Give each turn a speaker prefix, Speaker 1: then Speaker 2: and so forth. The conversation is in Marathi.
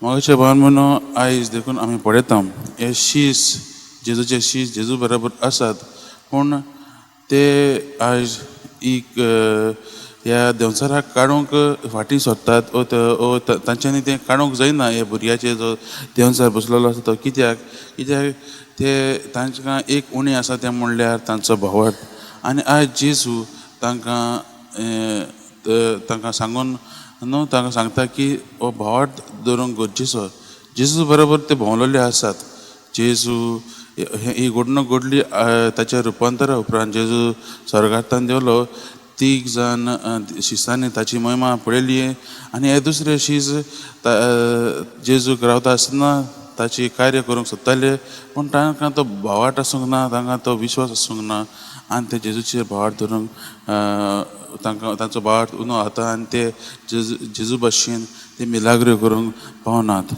Speaker 1: मोगाचे भावन म्हणून आयज देखून आमी पळयता हे शीस जेजूचे शीस जेजू बरोबर आसात पूण ते आयज एक ह्या देंवचाराक काडूंक फाटीं सरतात ओ तांच्यांनी तें काडूंक जायना हे भुरग्याचेर जो देंवचार बसलेलो आसा तो कित्याक ते तांकां एक उणें आसा तें म्हणल्यार तांचो भावार्थ आनी आयज जेजू तांकां सांगून न्हू तांकां सांगता की हो भावार्थ दवरूंक गरजेचो जेजू बरोबर ते भोंवलेले आसात जेजू ही घडणूक घडली ताच्या रुपांतरा उपरांत जेजू स्वर्गांतान देवलो तीग जाण शिसांनी ताची महिमा पळयली आनी हे दुसरे शीस जेजूक रावता आसतना ताची कार्य करूंक सोदताले पूण तांकां तो भावार्थ आसूंक ना तांकां तो विश्वास आसूंक ना आनी ते जेजूचेर भावार्थ धरूंक तांकां तांचो भावार्थ उणो जाता आनी ते जेजू भाशेन ते मिलाग्रो करूंक पावनात.